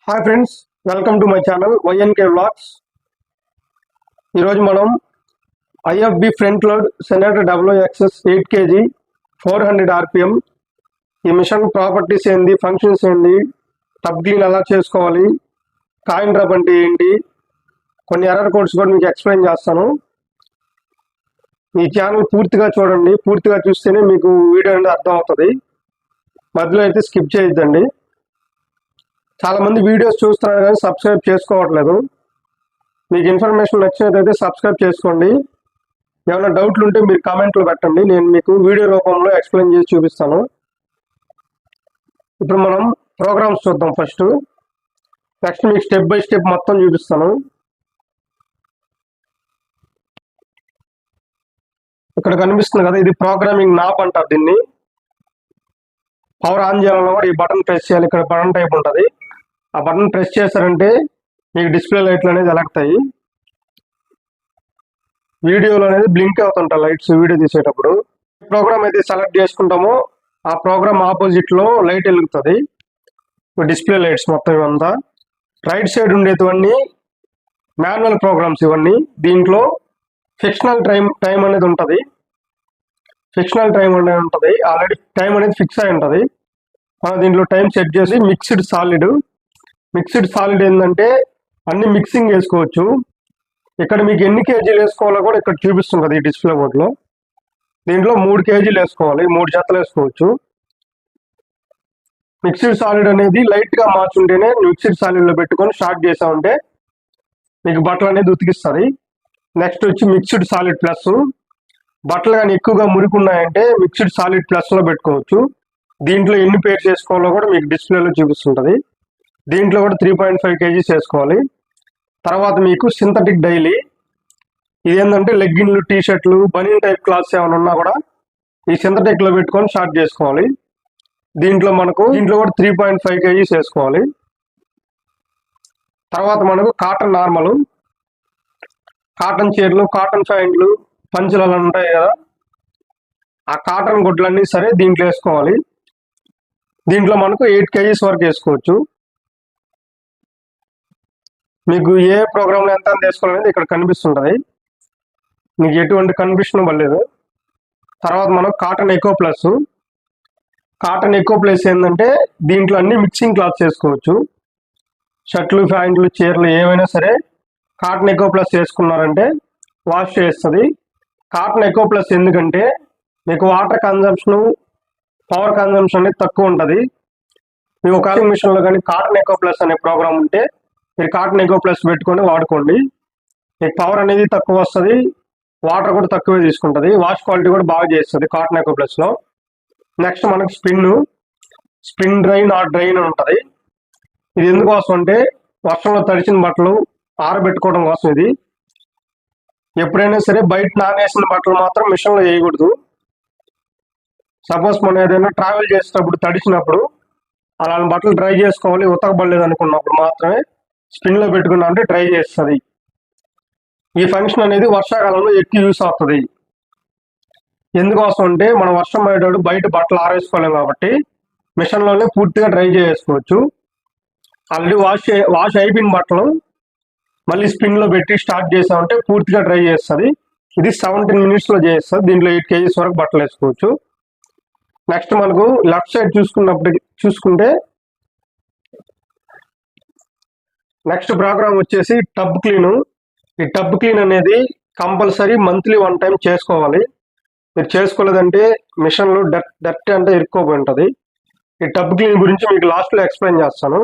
Hi friends, welcome to my channel YNK vlogs. ఈరోజు మనం IFB front load senator WXS 8 kg 400 RPM ఈ machine properties ఏంది, functions ఏంది, tub clean ఎలా చేసుకోవాలి, కాయిన్ డ్రాప్ అంటే ఏంటి, కొన్ని ఎర్రర్ కోడ్స్ కూడా మీకు ఎక్స్ప్లెయిన్ చేస్తాను. ఈ ఛానల్ పూర్తిగా చూడండి, పూర్తిగా చూస్తేనే మీకు వీడియో అనేది అర్థం అవుతుంది. మధ్యలో అయితే స్కిప్ చేయొద్దండి. చాలా మంది వీడియోస్ చూస్తున్నారు కానీ సబ్స్క్రైబ్ చేసుకోవట్లేదు. మీకు ఇన్ఫర్మేషన్ నచ్చినట్లయితే సబ్స్క్రైబ్ చేసుకోండి. ఏమైనా డౌట్లు ఉంటే మీరు కామెంట్లో పెట్టండి, నేను మీకు వీడియో రూపంలో ఎక్స్ప్లెయిన్ చేసి చూపిస్తాను. ఇప్పుడు మనం ప్రోగ్రామ్స్ చూద్దాం ఫస్ట్. నెక్స్ట్ మీకు స్టెప్ బై స్టెప్ మొత్తం చూపిస్తాను. ఇక్కడ కనిపిస్తుంది కదా, ఇది ప్రోగ్రామింగ్ నాబ్ అంటారు దీన్ని. పవర్ ఆన్ చేయాలన్నా కూడా ఈ బటన్ ప్రెస్ చేయాలి. ఇక్కడ బటన్ టైప్ ఉంటుంది. ఆ బటన్ ప్రెస్ చేశారంటే మీకు డిస్ప్లే లైట్లు అనేది వెలుగుతాయి. వీడియోలో అనేది బ్లింక్ అవుతుంటాయి లైట్స్ వీడియో తీసేటప్పుడు. ప్రోగ్రామ్ అయితే సెలెక్ట్ చేసుకుంటామో ఆ ప్రోగ్రామ్ ఆపోజిట్లో లైట్ వెలుగుతుంది. డిస్ప్లే లైట్స్ మొత్తం ఇవంతా. రైట్ సైడ్ ఉండేటివన్నీ మాన్యువల్ ప్రోగ్రామ్స్ ఇవన్నీ. దీంట్లో ఫిక్షనల్ టైం అనేది ఉంటుంది. ఫిక్షనల్ టైం అనేది ఉంటుంది, ఆల్రెడీ టైం అనేది ఫిక్స్ అయి ఉంటుంది. మనం దీంట్లో టైం సెట్ చేసి మిక్స్డ్ సాలిడ్ ఏంటంటే అన్ని మిక్సింగ్ వేసుకోవచ్చు. ఇక్కడ మీకు ఎన్ని కేజీలు వేసుకోవాలో కూడా ఇక్కడ చూపిస్తుంది ఈ డిస్ప్లే బోర్డులో. దీంట్లో 3 కేజీలు వేసుకోవాలి, 3 జతలు వేసుకోవచ్చు. మిక్స్డ్ సాలిడ్ అనేది లైట్గా మార్చుంటేనే మిక్స్డ్ సాలిడ్లో పెట్టుకొని స్టార్ట్ చేసామంటే మీకు బట్టలు అనేది ఉతికిస్తుంది. నెక్స్ట్ వచ్చి మిక్స్డ్ సాలిడ్ ప్లస్. బట్టలు కానీ ఎక్కువగా మురికున్నాయంటే మిక్స్డ్ సాలిడ్ ప్లస్లో పెట్టుకోవచ్చు. దీంట్లో ఎన్ని పేర్స్ చేసుకోవాలో కూడా మీకు డిస్ప్లేలో చూపిస్తుంటుంది. దీంట్లో కూడా 3.5 kgs వేసుకోవాలి. తర్వాత మీకు సింథటిక్ డైలీ. ఇదేంటంటే లెగ్గిన్లు, టీ షర్ట్లు, బనీన్ టైప్ క్లాత్స్ ఏమైనా ఉన్నా కూడా ఈ సింథటిక్లో పెట్టుకొని స్టార్ట్ చేసుకోవాలి. దీంట్లో కూడా 3.5 kgs వేసుకోవాలి. తర్వాత మనకు కాటన్ నార్మల్, కాటన్ చీరలు, కాటన్ ప్యాంట్లు, పంచులు అలా ఉంటాయి కదా, ఆ కాటన్ గుడ్లన్నీ సరే దీంట్లో వేసుకోవాలి. దీంట్లో మనకు 8 kgs వరకు వేసుకోవచ్చు. మీకు ఏ ప్రోగ్రామ్లో ఎంత వేసుకోవాలనేది ఇక్కడ కనిపిస్తుంటుంది. మీకు ఎటువంటి కన్ఫ్యూషన్ పడలేదు. తర్వాత మనం కాటన్ ఎకో ప్లస్ ఏంటంటే దీంట్లో అన్ని మిక్సింగ్ క్లాత్స్ వేసుకోవచ్చు. షర్ట్లు, ప్యాంట్లు, చీరలు ఏవైనా సరే కాటన్ ఎకో ప్లస్ వేసుకున్నారంటే వాష్ చేస్తుంది. కాటన్ ఎకో ప్లస్ ఎందుకంటే మీకు వాటర్ కన్జంప్షన్, పవర్ కన్జంప్షన్ అనేది తక్కువ ఉంటుంది. మీకు వాషింగ్ మిషన్లో కానీ కాటన్ ఎకో ప్లస్ అనే ప్రోగ్రామ్ ఉంటే మీరు కాటన్ ఎకో ప్లస్ పెట్టుకొని వాడుకోండి. మీకు పవర్ అనేది తక్కువ వస్తుంది, వాటర్ కూడా తక్కువే తీసుకుంటుంది, వాష్ క్వాలిటీ కూడా బాగా చేస్తుంది కాటన్ ఎకో ప్లస్లో. నెక్స్ట్ మనకు స్పిన్ డ్రైన్ ఆర్ డ్రైన్ ఉంటుంది. ఇది ఎందుకోసం అంటే వర్షంలో తడిచిన బట్టలు ఆరబెట్టుకోవడం కోసం. ఇది ఎప్పుడైనా సరే బయట నానేసిన బట్టలు మాత్రం మిషన్లో వేయకూడదు. సపోజ్ మనం ఏదైనా ట్రావెల్ చేసేటప్పుడు తడిచినప్పుడు అలాంటి బట్టలు డ్రై చేసుకోవాలి, ఉతకబడలేదు అనుకున్నప్పుడు మాత్రమే స్పిన్లో పెట్టుకున్నా అంటే డ్రై చేస్తుంది. ఈ ఫంక్షన్ అనేది వర్షాకాలంలో ఎక్కువ యూస్ అవుతుంది. ఎందుకోసం అంటే మనం వర్షం పడేటప్పుడు బయట బట్టలు ఆరేసుకోలేము కాబట్టి మిషన్లోనే పూర్తిగా డ్రై చేసుకోవచ్చు. ఆల్రెడీ వాష్ అయిపోయిన బట్టలు మళ్ళీ స్పిన్లో పెట్టి స్టార్ట్ చేసామంటే పూర్తిగా డ్రై చేస్తుంది. ఇది 17 minutesలో చేస్తుంది. దీంట్లో 8 kgs వరకు బట్టలు వేసుకోవచ్చు. నెక్స్ట్ మనకు లెఫ్ట్ సైడ్ చూసుకుంటే నెక్స్ట్ ప్రోగ్రామ్ వచ్చేసి టబ్ క్లీన్. ఈ టబ్ క్లీన్ అనేది కంపల్సరీ మంత్లీ 1 time చేసుకోవాలి. మీరు చేసుకోలేదంటే మిషన్లో డర్ట్ అంటే ఇరుక్కోపోయి ఉంటుంది. ఈ టబ్ క్లీన్ గురించి మీకు లాస్ట్లో ఎక్స్ప్లెయిన్ చేస్తాను.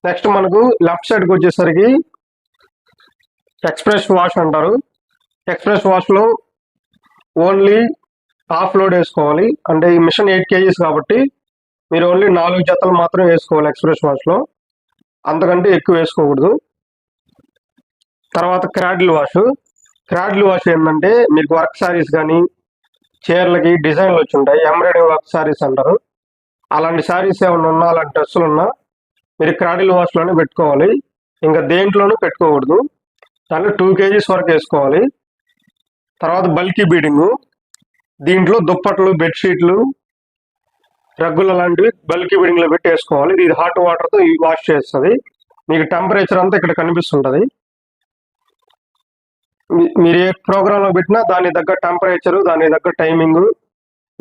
నెక్స్ట్ మనకు లెఫ్ట్ సైడ్కి వచ్చేసరికి ఎక్స్ప్రెస్ వాష్ అంటారు. ఎక్స్ప్రెస్ వాష్లో ఓన్లీ హాఫ్ లోడ్ వేసుకోవాలి. అంటే ఈ మిషన్ 8 kgs కాబట్టి మీరు ఓన్లీ 4 జతలు మాత్రం వేసుకోవాలి ఎక్స్ప్రెస్ వాష్లో, అంతకంటే ఎక్కువ వేసుకోకూడదు. తర్వాత క్రాడిల్ వాష్ ఏంటంటే మీకు వర్క్ శారీస్ కానీ చీరలకి డిజైన్లు వచ్చి ఉంటాయి, ఎంబ్రాయిడరీ వర్క్ శారీస్ అంటారు. అలాంటి శారీస్ ఏమైనా ఉన్నా, అలాంటి డ్రెస్సులు ఉన్నా మీరు క్రాడిల్ వాష్లోనే పెట్టుకోవాలి. ఇంకా దేంట్లోనూ పెట్టుకోకూడదు. దాంట్లో 2 kgs వరకు వేసుకోవాలి. తర్వాత బల్కీ బీడింగ్. దీంట్లో దుప్పట్లు, బెడ్షీట్లు, రగ్గులు అలాంటివి బల్క్ బిడింగ్ లో పెట్టి వేసుకోవాలి. ఇది హాట్ వాటర్ తో వాష్ చేస్తుంది. మీకు టెంపరేచర్ అంతా ఇక్కడ కనిపిస్తుంటది. మీరు ఏ ప్రోగ్రామ్ లో పెట్టినా దాని తగ్గ టెంపరేచర్, దాని తగ్గ టైమింగ్,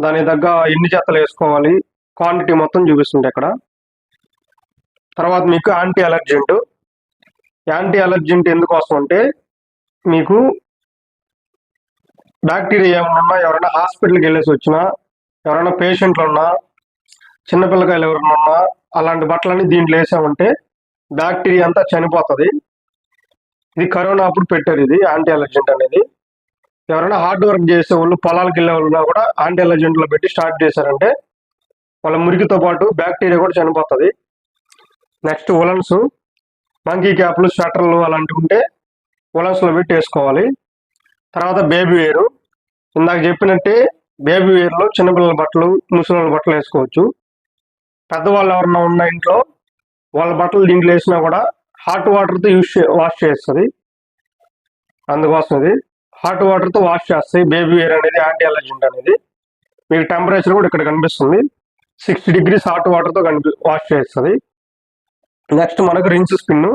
దాని తగ్గ ఎన్ని జతలు వేసుకోవాలి, క్వాంటిటీ మొత్తం చూపిస్తుంది ఇక్కడ. తర్వాత మీకు యాంటీ అలర్జెంట్. యాంటీ అలర్జెంట్ ఎందుకోసం అంటే మీకు బ్యాక్టీరియా ఏమైనా ఉన్నా, ఎవరైనా హాస్పిటల్కి వెళ్ళేసి వచ్చినా, ఎవరైనా పేషెంట్లు ఉన్నా, చిన్నపిల్లకాయలు ఎవరైనా ఉన్నా, అలాంటి బట్టలన్నీ దీంట్లో వేసామంటే బ్యాక్టీరియా అంతా చనిపోతుంది. ఇది కరోనా అప్పుడు పెట్టారు ఇది యాంటీ అలర్జెంట్ అనేది. ఎవరైనా హార్డ్ వర్క్ చేసే వాళ్ళు, పొలాలకు వెళ్ళే వాళ్ళు కూడా యాంటీ అలర్జెంట్లో పెట్టి స్టార్ట్ చేశారంటే వాళ్ళ మురికితో పాటు బ్యాక్టీరియా కూడా చనిపోతుంది. నెక్స్ట్ ఉలన్స్, మంకీ క్యాప్లు, స్వెటర్లు అలాంటివి ఉంటే ఉలన్స్లో పెట్టి వేసుకోవాలి. తర్వాత బేబీ వేరు. ఇందాక చెప్పినట్టే బేబీ వేర్లో చిన్నపిల్లల బట్టలు, ముసలి బట్టలు వేసుకోవచ్చు. పెద్దవాళ్ళు ఎవరన్నా ఉన్న ఇంట్లో వాళ్ళ బట్టలు దీంట్లో వేసినా కూడా హాట్ వాటర్తో వాష్ చేస్తుంది. అందుకోసం ఇది హాట్ వాటర్తో వాష్ చేస్తాయి బేబీ వేర్ అనేది, యాంటీ అలర్జెంట్ అనేది. మీకు టెంపరేచర్ కూడా ఇక్కడ కనిపిస్తుంది. 60 degrees హాట్ వాటర్తో వాష్ చేస్తుంది. నెక్స్ట్ మనకు రిన్స్ స్పిన్.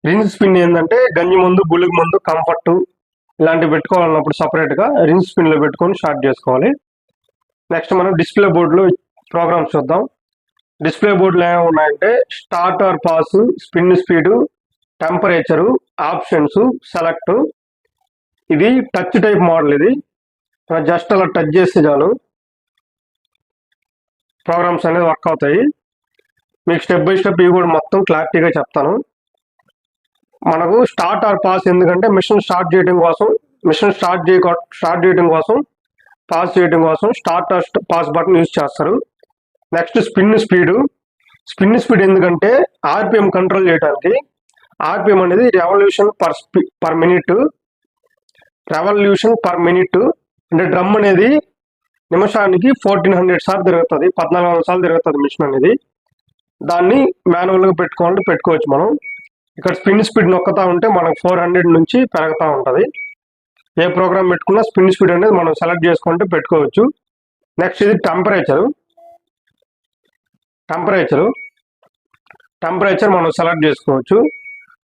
రిన్స్ స్పిన్ ఏంటంటే గంజి మందు, గుళిక మందు, కంఫర్ట్ ఇలాంటివి పెట్టుకోవాలన్నప్పుడు సపరేట్గా రిన్స్ స్పిన్లో పెట్టుకొని స్టార్ట్ చేసుకోవాలి. నెక్స్ట్ మనం డిస్ప్లే బోర్డులో ప్రోగ్రామ్స్ చూద్దాం. డిస్ప్లే బోర్డులో ఏమి ఉన్నాయంటే start or pause, spin speed, temperature, options, select. ఇది టచ్ టైప్ మోడల్. ఇది జస్ట్ అలా టచ్ చేస్తే చాలు ప్రోగ్రామ్స్ అనేది వర్క్ అవుతాయి. మీకు స్టెప్ బై స్టెప్ ఇవి కూడా మొత్తం క్లారిటీగా చెప్తాను. మనకు స్టార్ట్ ఆర్ పాస్ ఎందుకంటే మిషన్ స్టార్ట్ చేయడం కోసం, పాస్ చేయడం కోసం start or pass button use చేస్తారు. Next spin speed. Spin speed ఎందుకంటే ఆర్పిఎం కంట్రోల్ చేయడానికి. ఆర్పిఎం అనేది రెవల్యూషన్ పర్ మినిట్. అంటే డ్రమ్ అనేది నిమిషానికి 1400 సార్లు తిరుగుతుంది, 1400 సార్లు తిరుగుతుంది మిషన్ అనేది. దాన్ని మాన్యువల్గా పెట్టుకోవాలంటే పెట్టుకోవచ్చు మనం. ఇక్కడ స్పిన్ స్పీడ్ నొక్కుతా ఉంటే మనకు 400 నుంచి పెరుగుతూ ఉంటుంది. ఏ ప్రోగ్రామ్ పెట్టుకున్నా స్పిన్ స్పీడ్ అనేది మనం సెలెక్ట్ చేసుకుంటే పెట్టుకోవచ్చు. నెక్స్ట్ ఇది టెంపరేచర్ మనం సెలెక్ట్ చేసుకోవచ్చు.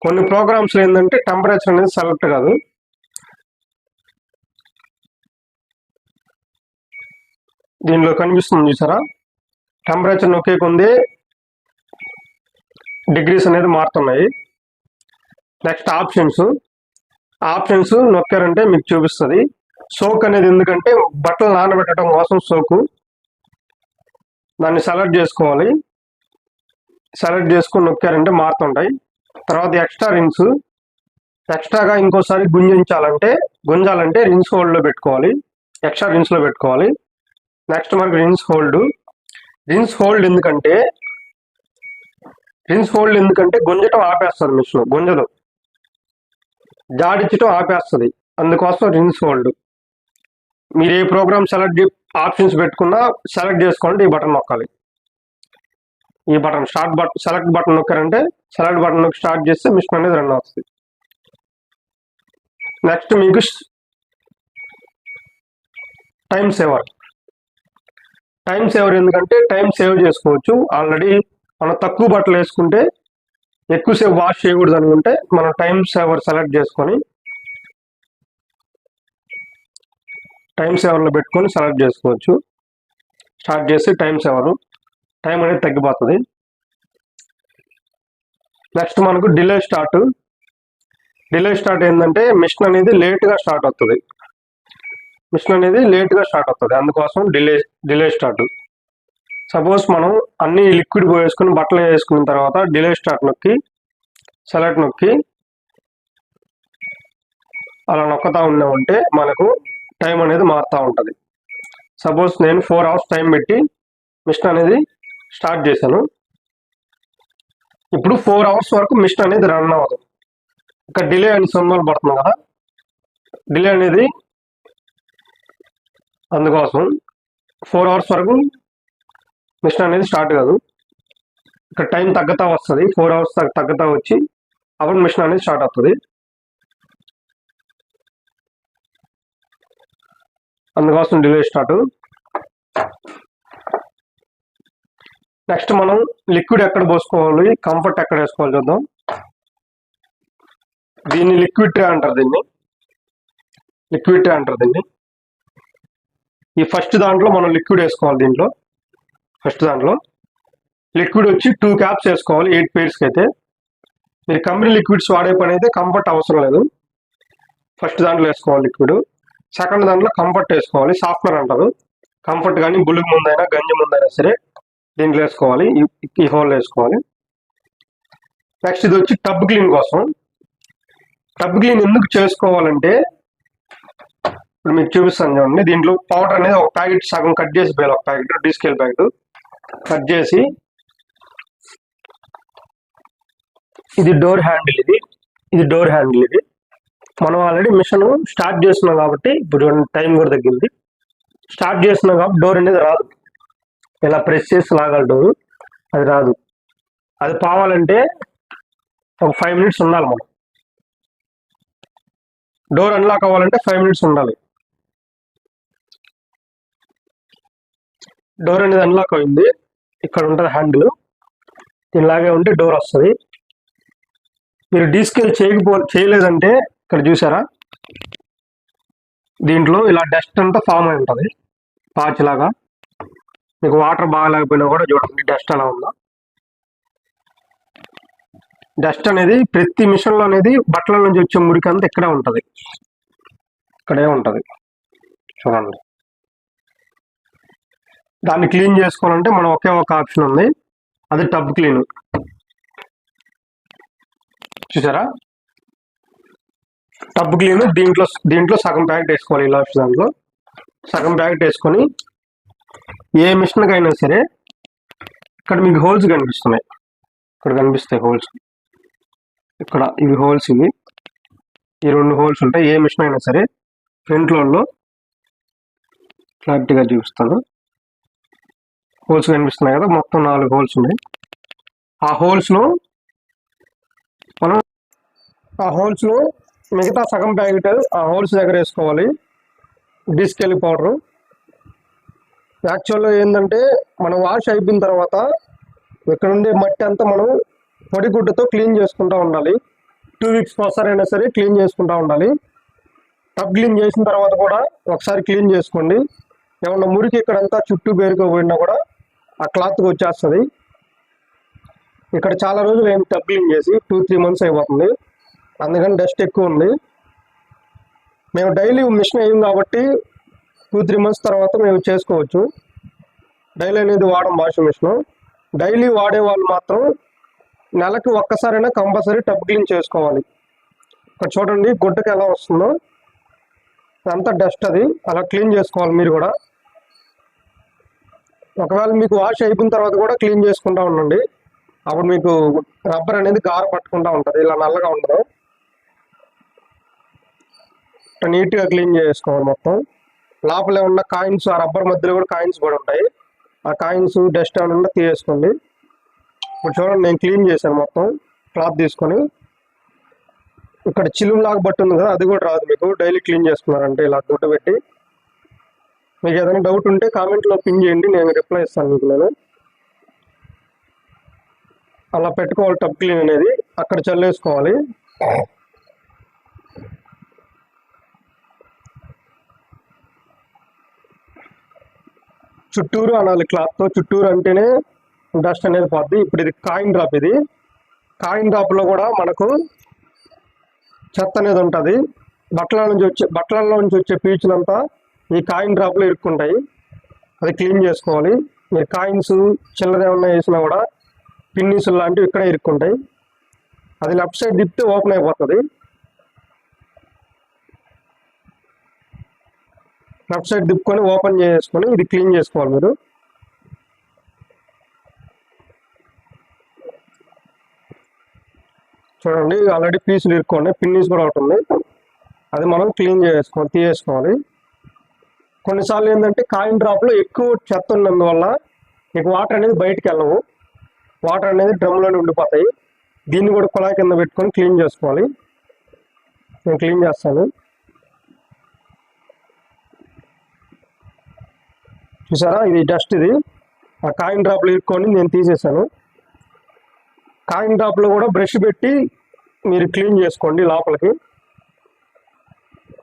కొన్ని ప్రోగ్రామ్స్ ఏంటంటే టెంపరేచర్ అనేది సెలెక్ట్ కాదు. దీనిలో కనిపిస్తుంది చూసారా, టెంపరేచర్ నొక్కే కొంది డిగ్రీస్ అనేది మారుతున్నాయి. నెక్స్ట్ ఆప్షన్స్ నొక్కారంటే మీకు చూపిస్తుంది. సోక్ అనేది ఎందుకంటే బట్టలు నానబెట్టడం కోసం సోకు. దాన్ని సెలెక్ట్ చేసుకోవాలి. సెలెక్ట్ చేసుకుని నొక్కారంటే మారుతుంటాయి. తర్వాత ఎక్స్ట్రాగా ఇంకోసారి గుంజాలంటే రిన్స్ హోల్డ్లో పెట్టుకోవాలి. ఎక్స్ట్రా రిన్స్లో పెట్టుకోవాలి. నెక్స్ట్ మనకి రిన్స్ హోల్డ్ ఎందుకంటే గుంజటం ఆపేస్తుంది మిషన్, గుంజదు, జాడించటం ఆపేస్తుంది. అందుకోసం రిన్స్ హోల్డ్. మీరు ఏ ప్రోగ్రామ్ ఆప్షన్స్ పెట్టుకున్నా సెలెక్ట్ చేసుకోండి, ఈ బటన్ నొక్కాలి. ఈ బటన్ సెలెక్ట్ బటన్ నొక్కారంటే సెలెక్ట్ బటన్ నొక్కి స్టార్ట్ చేస్తే మిషన్ అనేది రన్ అవుతుంది. నెక్స్ట్ మీకు టైం సేవర్ ఎందుకంటే టైం సేవ్ చేసుకోవచ్చు. ఆల్రెడీ మనం తక్కువ బట్టలు వేసుకుంటే ఎక్కువసేపు వాష్ చేయకూడదు అనుకుంటే మనం టైం సేవర్ సెలెక్ట్ చేసుకొని టైం సేవర్లో పెట్టుకొని సెలెక్ట్ చేసుకోవచ్చు. స్టార్ట్ చేసి టైం అనేది తగ్గిపోతుంది. నెక్స్ట్ మనకు డిలే స్టార్ట్ ఏంటంటే మిషన్ అనేది లేట్గా స్టార్ట్ అవుతుంది. అందుకోసం డిలే స్టార్ట్. సపోజ్ మనం అన్ని లిక్విడ్ పోయేసుకుని బట్టలు వేసుకున్న తర్వాత డిలే స్టార్ట్ నొక్కి సెలెక్ట్ నొక్కి అలా నొక్కుతా ఉన్నామంటే మనకు టైం అనేది మారుతూ ఉంటుంది. సపోజ్ నేను 4 hours టైం పెట్టి మిషన్ అనేది స్టార్ట్ చేశాను. ఇప్పుడు 4 hours వరకు మిషన్ అనేది రన్ అవ్వదు. ఇక్కడ డిలే అని సింబల్ పడుతుంది కదా, డిలే అనేది అందుకోసం 4 hours వరకు మిషన్ అనేది స్టార్ట్ కాదు. ఇక్కడ టైం తగ్గుతా వస్తుంది, 4 hours తగ్గుతా వచ్చి అప్పుడు మిషన్ అనేది స్టార్ట్ అవుతుంది. అందుకోసం డిలే స్టార్ట్. నెక్స్ట్ మనం లిక్విడ్ ఎక్కడ పోసుకోవాలి, కంఫర్ట్ ఎక్కడ వేసుకోవాలి చూద్దాం. దీన్ని లిక్విడ్ ట్రే అంటారు. ఈ ఫస్ట్ దాంట్లో మనం లిక్విడ్ వేసుకోవాలి. దీంట్లో ఫస్ట్ దాంట్లో లిక్విడ్ వచ్చి 2 క్యాప్స్ వేసుకోవాలి 8 పేర్స్కి అయితే. మీరు కంపెనీ లిక్విడ్స్ వాడే పని అయితే కంఫర్ట్ అవసరం లేదు. ఫస్ట్ దాంట్లో వేసుకోవాలి లిక్విడ్. సెకండ్ దాంట్లో కంఫర్ట్ వేసుకోవాలి. సాఫ్ట్వేర్ అంటారు. కంఫర్ట్ కానీ బులుగు ముందైనా గంజి ముందైనా సరే దీంట్లో వేసుకోవాలి. ఈ హోల్ వేసుకోవాలి. నెక్స్ట్ ఇది వచ్చి టబ్ క్లీన్ కోసం. టబ్ క్లీన్ ఎందుకు చేసుకోవాలంటే ఇప్పుడు మీకు చూపిస్తాను చూడండి. దీంట్లో పౌడర్ అనేది ఒక ప్యాకెట్ సగం కట్ చేసి పోయాలి. ఒక ప్యాకెట్ డీస్కేల్ ప్యాకెట్ కట్ చేసి, ఇది డోర్ హ్యాండిల్, ఇది డోర్ హ్యాండిల్. ఇది మనం ఆల్రెడీ మిషన్ స్టార్ట్ చేస్తున్నాం కాబట్టి ఇప్పుడు టైం కూడా తగ్గింది. స్టార్ట్ చేస్తున్నాం కాబట్టి డోర్ అనేది రాదు. ఇలా ప్రెస్ చేసి లాగాలి డోరు, అది రాదు. అది పోవాలంటే ఒక 5 మినిట్స్ ఉండాలి. మనం డోర్ అన్లాక్ అవ్వాలంటే 5 మినిట్స్ ఉండాలి. డోర్ అనేది అన్లాక్ అయింది. ఇక్కడ ఉంటుంది హ్యాండిల్, దీనిలాగే ఉంటే డోర్ వస్తుంది. మీరు డీస్కేల్ చేయలేదంటే ఇక్కడ చూసారా, దీంట్లో ఇలా డస్ట్ అంతా ఫామ్ అయి ఉంటుంది పాచిలాగా. మీకు వాటర్ బాగాలేకపోయినా కూడా చూడండి డస్ట్ అలా ఉందా. డస్ట్ అనేది ప్రతి మిషన్లో అనేది బట్టల నుంచి వచ్చే మురికి అంతా ఇక్కడే ఉంటుంది, ఇక్కడే ఉంటుంది చూడండి. దాన్ని క్లీన్ చేసుకోవాలంటే మనం ఒకే ఒక ఆప్షన్ ఉంది, అది టబ్ క్లీన్. చూసారా టబ్ క్లీన్. దీంట్లో సగం ప్యాకెట్ వేసుకోవాలి. ఇలా దాంట్లో సగం ప్యాకెట్ వేసుకొని ఏ మిషన్కి అయినా సరే ఇక్కడ మీకు హోల్స్ కనిపిస్తున్నాయి. ఇక్కడ కనిపిస్తాయి హోల్స్. ఇక్కడ ఇవి హోల్స్, ఈ 2 హోల్స్ ఉంటాయి. ఏ మిషన్ అయినా సరే ఫ్రంట్లో క్లారిటీగా చూపిస్తాను. హోల్స్ కనిపిస్తున్నాయి కదా, మొత్తం 4 హోల్స్ ఉన్నాయి. ఆ హోల్స్లో మిగతా సగం ప్యాకెట్ ఆ హోల్స్ దగ్గర వేసుకోవాలి. డీస్కేల్ పౌడరు. యాక్చువల్గా ఏంటంటే మనం వాష్ అయిపోయిన తర్వాత ఇక్కడ ఉండే మట్టి అంతా మనం పొడి గుడ్డతో క్లీన్ చేసుకుంటూ ఉండాలి. 2 వీక్స్ ఒకసారి అయినా సరే క్లీన్ చేసుకుంటూ ఉండాలి. టబ్ క్లీన్ చేసిన తర్వాత కూడా ఒకసారి క్లీన్ చేసుకోండి. ఏమన్నా మురికి ఇక్కడంతా చుట్టూ పేరుకోపోయినా కూడా ఆ క్లాత్కి వచ్చేస్తుంది. ఇక్కడ చాలా రోజులు ఏం టబ్ క్లీన్ చేసి 2-3 మంత్స్ అయిపోతుంది, అందుకని డస్ట్ ఎక్కువ ఉంది. మేము డైలీ మిషన్ అయ్యింది కాబట్టి 2-3 మంత్స్ తర్వాత మేము చేసుకోవచ్చు. డైలీ అనేది వాడడం వాషింగ్ మిషన్. డైలీ వాడే వాళ్ళు మాత్రం నెలకి ఒక్కసారైనా కంపల్సరీ టబ్ క్లీన్ చేసుకోవాలి. ఇక్కడ చూడండి గుడ్డకి ఎలా వస్తుందో, అంతా డస్ట్ అది అలా క్లీన్ చేసుకోవాలి మీరు కూడా. ఒకవేళ మీకు వాష్ అయిపోయిన తర్వాత కూడా క్లీన్ చేసుకుంటూ ఉండండి. అప్పుడు మీకు రబ్బర్ అనేది గార పట్టుకుంటూ ఉంటుంది, ఇలా నల్లగా ఉండదు. నీట్గా క్లీన్ చేసుకోవాలి మొత్తం. లోపల ఉన్న కాయిన్స్, ఆ రబ్బర్ మధ్యలో కూడా కాయిన్స్ కూడా ఉంటాయి. ఆ కాయిన్స్ డస్ట్ ఏమైనా తీసేసుకోండి. ఇప్పుడు చూడండి నేను క్లీన్ చేశాను మొత్తం క్లాత్ తీసుకొని. ఇక్కడ చిలుములాగా బట్టి ఉంది కదా, అది కూడా రాదు మీకు డైలీ క్లీన్ చేసుకున్నారంటే ఇలా గుడ్డ పెట్టి. మీకు ఏదైనా డౌట్ ఉంటే కామెంట్లో పిన్ చేయండి, నేను రిప్లై ఇస్తాను మీకు. నేను అలా పెట్టుకోవాలి. టబ్ క్లీన్ అనేది అక్కడ చల్లేసుకోవాలి. చుట్టూరు అనాలి క్లాత్తో. చుట్టూరు అంటేనే డస్ట్ అనేది పోద్ది. ఇప్పుడు ఇది కాయిన్ డ్రాప్. ఇది కాయిన్ డ్రాప్లో కూడా మనకు చెత్త అనేది ఉంటుంది. బట్టల నుంచి వచ్చే పీచులంతా ఈ కాయిన్ డ్రాప్లో ఇరుక్కుంటాయి. అది క్లీన్ చేసుకోవాలి. మీరు కాయిన్స్ చిల్లర ఏమన్నా వేసినా కూడా పిన్నీసులు లాంటివి ఇక్కడే ఇరుక్కుంటాయి. అది లెఫ్ట్ సైడ్ తిప్పితే ఓపెన్ అయిపోతుంది. లెఫ్ట్ సైడ్ తిప్పుకొని ఓపెన్ చేసుకొని ఇది క్లీన్ చేసుకోవాలి మీరు. చూడండి ఆల్రెడీ పీసులు ఇరుక్కోండి, పిన్నీస్ కూడా ఒకటి ఉంది, అది మనం క్లీన్ తీసేసుకోవాలి. కొన్నిసార్లు ఏంటంటే కాయిన్ డ్రాప్లో ఎక్కువ చెత్త ఉన్నందువల్ల మీకు వాటర్ అనేది బయటికి వెళ్ళవు, వాటర్ అనేది డ్రమ్లోనే ఉండిపోతాయి. దీన్ని కూడా కుళాయి కింద పెట్టుకొని క్లీన్ చేసుకోవాలి. నేను క్లీన్ చేస్తాను. చూసారా ఇది డస్ట్. ఇది ఆ కాయిన్ డ్రాప్లు ఇరుక్కొని నేను తీసేసాను. కాయిన్ డ్రాప్లో కూడా బ్రష్ పెట్టి మీరు క్లీన్ చేసుకోండి.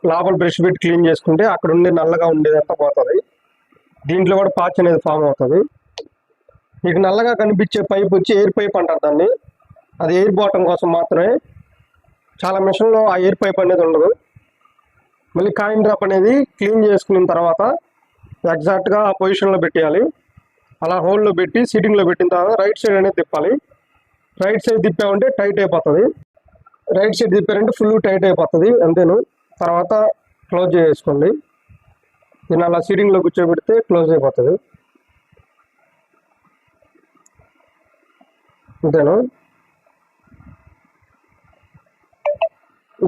లోపల బ్రష్ పెట్టి క్లీన్ చేసుకుంటే అక్కడ ఉండే నల్లగా ఉండేదంతా పోతుంది. దీంట్లో కూడా పాచ్ అనేది ఫామ్ అవుతుంది. మీకు నల్లగా కనిపించే పైప్ వచ్చి ఎయిర్ పైప్ అంటారు దాన్ని. అది ఎయిర్ బాటం కోసం మాత్రమే. చాలా మిషన్లో ఆ ఎయిర్ పైప్ అనేది ఉండదు. మళ్ళీ కాయిన్ డ్రాప్ అనేది క్లీన్ చేసుకున్న తర్వాత ఎగ్జాక్ట్గా ఆ పొజిషన్లో పెట్టేయాలి. అలా హోల్లో పెట్టి సీటింగ్లో పెట్టిన తర్వాత రైట్ సైడ్ అనేది తిప్పాలి. రైట్ సైడ్ తిప్పామంటే టైట్ అయిపోతుంది. రైట్ సైడ్ తిప్పారంటే ఫుల్ టైట్ అయిపోతుంది అంతేను. తర్వాత క్లోజ్ చేసుకోండి. దీన్ని అలా సీటింగ్లో కూర్చోబెడితే క్లోజ్ అయిపోతుంది అంతేను.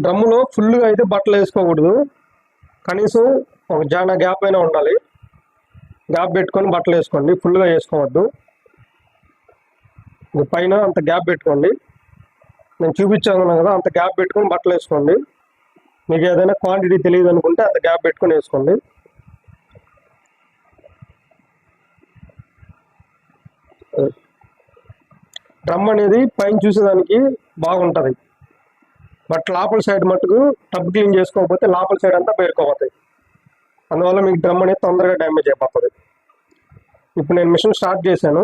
డ్రమ్ములో ఫుల్గా అయితే బట్టలు వేసుకోకూడదు. కనీసం ఒక జాన గ్యాప్ అయినా ఉండాలి. గ్యాప్ పెట్టుకొని బట్టలు వేసుకోండి. ఫుల్గా వేసుకోవద్దు. పైన అంత గ్యాప్ పెట్టుకోండి. నేను చూపించాను కదా, అంత గ్యాప్ పెట్టుకొని బట్టలు వేసుకోండి. మీకు ఏదైనా క్వాంటిటీ తెలియదు అనుకుంటే అంత గ్యాప్ పెట్టుకొని వేసుకోండి. డ్రమ్ అనేది పైన చూసేదానికి బాగుంటుంది. బట్ లోపల సైడ్ మట్టుకు టబ్ క్లీన్ చేసుకోకపోతే లోపల సైడ్ అంతా పేరుకోపోతాయి. అందువల్ల మీకు డ్రమ్ అనేది తొందరగా డ్యామేజ్ అయిపోతుంది. ఇప్పుడు నేను మిషన్ స్టార్ట్ చేశాను.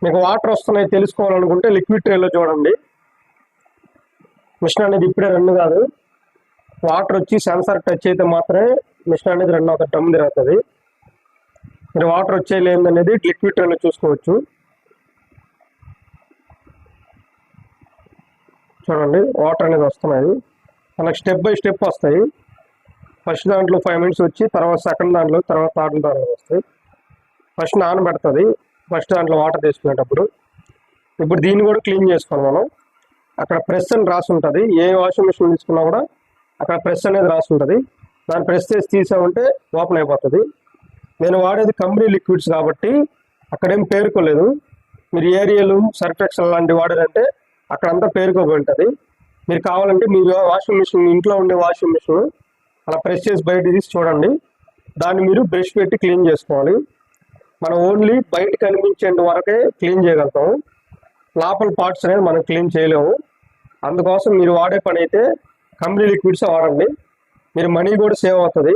మీకు వాటర్ వస్తున్నాయి తెలుసుకోవాలనుకుంటే లిక్విడ్ ట్రేలో చూడండి. మిషన్ అనేది ఇప్పుడే రన్ కాదు. వాటర్ వచ్చి సెన్సార్ టచ్ అయితే మాత్రమే మిషన్ అనేది రన్ అవుతుంది, డ్రమ్ తిరుగుతుంది. మీరు వాటర్ వచ్చే లేదనేది లిక్విడ్ ట్రేలో చూసుకోవచ్చు. చూడండి వాటర్ అనేది వస్తున్నాయి. మనకు స్టెప్ బై స్టెప్ వస్తాయి. ఫస్ట్ దాంట్లో 5 minutes వచ్చి తర్వాత సెకండ్ దాంట్లో, తర్వాత థర్డ్ దాంట్లో వస్తాయి. ఫస్ట్ నానబెడుతుంది ఫస్ట్ దాంట్లో వాటర్ తీసుకునేటప్పుడు. ఇప్పుడు దీన్ని కూడా క్లీన్ చేసుకోవాలి మనం. అక్కడ ప్రెస్ అని రాసి ఉంటుంది. ఏ వాషింగ్ మిషన్ తీసుకున్నా కూడా అక్కడ ప్రెస్ అనేది రాసి ఉంటుంది. దాన్ని ప్రెస్ చేసి తీసామంటే ఓపెన్ అయిపోతుంది. నేను వాడేది కంపెనీ లిక్విడ్స్ కాబట్టి అక్కడేం పేరుకోలేదు. మీరు ఏరియల్, సర్ఫ్ ఎక్సెల్ లాంటివి వాడారంటే అక్కడంతా పేరుకోబడి ఉంటుంది. మీరు కావాలంటే మీరు వాషింగ్ మిషన్, ఇంట్లో ఉండే వాషింగ్ మిషన్ అలా ప్రెస్ చేసి బయట తీసి చూడండి. దాన్ని మీరు బ్రష్ పెట్టి క్లీన్ చేసుకోవాలి. మనం ఓన్లీ బయట కనిపించేంత వరకే క్లీన్ చేయగలుగుతాము. లోపల పార్ట్స్ అనేది మనం క్లీన్ చేయలేము. అందుకోసం మీరు వాడే పని అయితే కంపెనీ లిక్విడ్స్ వాడండి. మీరు మనీ కూడా సేవ్ అవుతుంది.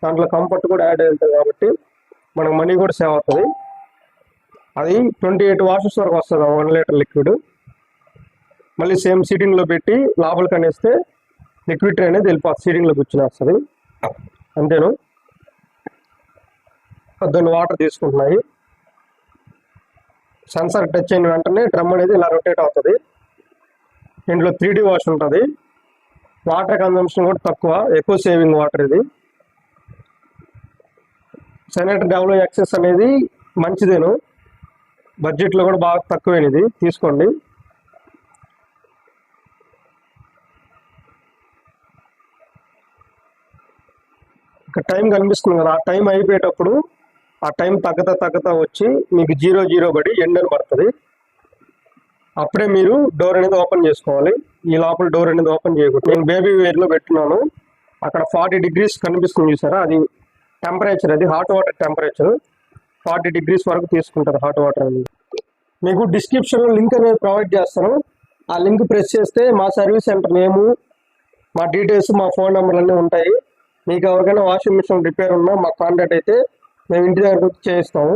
దాంట్లో కంఫర్ట్ కూడా యాడ్ అవుతుంది కాబట్టి మనకు మనీ కూడా సేవ్ అవుతుంది. అది 28 washes వరకు వస్తుంది 1 liter లిక్విడ్. మళ్ళీ సేమ్ సీటింగ్లో పెట్టి లోపలికి అనేస్తే లిక్విడ్ ట్రే అనేది వెళ్ళిపోతుంది, సీటింగ్లో కూర్చుని వస్తుంది అంతేను. దాన్ని వాటర్ తీసుకుంటున్నాయి. సెన్సార్ టచ్ అయిన వెంటనే డ్రమ్ అనేది ఇలా రొటేట్ అవుతుంది. దీంట్లో 3D వాష్ ఉంటుంది. వాటర్ కన్జంప్షన్ కూడా తక్కువ, ఎక్కువ సేవింగ్ వాటర్ ఇది. సెనేటర్ WXS అనేది మంచిదేను, బడ్జెట్లో కూడా బాగా తక్కువైనది, తీసుకోండి. ఇక టైం కనిపిస్తుంది కదా, ఆ టైం అయిపోయేటప్పుడు ఆ టైం తగ్గతా వచ్చి మీకు 0 పడి ఎండ్ అని పడుతుంది. అప్పుడే మీరు డోర్ అనేది ఓపెన్ చేసుకోవాలి. ఈ లోపల డోర్ అనేది ఓపెన్ చేయకూడదు. నేను బేబీ వేర్లో పెట్టినాను. అక్కడ 40 degrees కనిపిస్తుంది చూసారా, అది టెంపరేచర్, అది హాట్ వాటర్ టెంపరేచర్. 40 degrees వరకు తీసుకుంటుంది హాట్ వాటర్ అనేది. మీకు డిస్క్రిప్షన్లో లింక్ అనేది ప్రొవైడ్ చేస్తాను. ఆ లింక్ ప్రెస్ చేస్తే మా సర్వీస్ సెంటర్ నేము, మా డీటెయిల్స్, మా ఫోన్ నెంబర్లు అన్నీ ఉంటాయి. మీకు ఎవరికైనా వాషింగ్ మిషన్ రిపేర్ ఉన్నా మాకు కాంటాక్ట్ అయితే మేము ఇంటి దగ్గరకు వచ్చి చేయిస్తాము.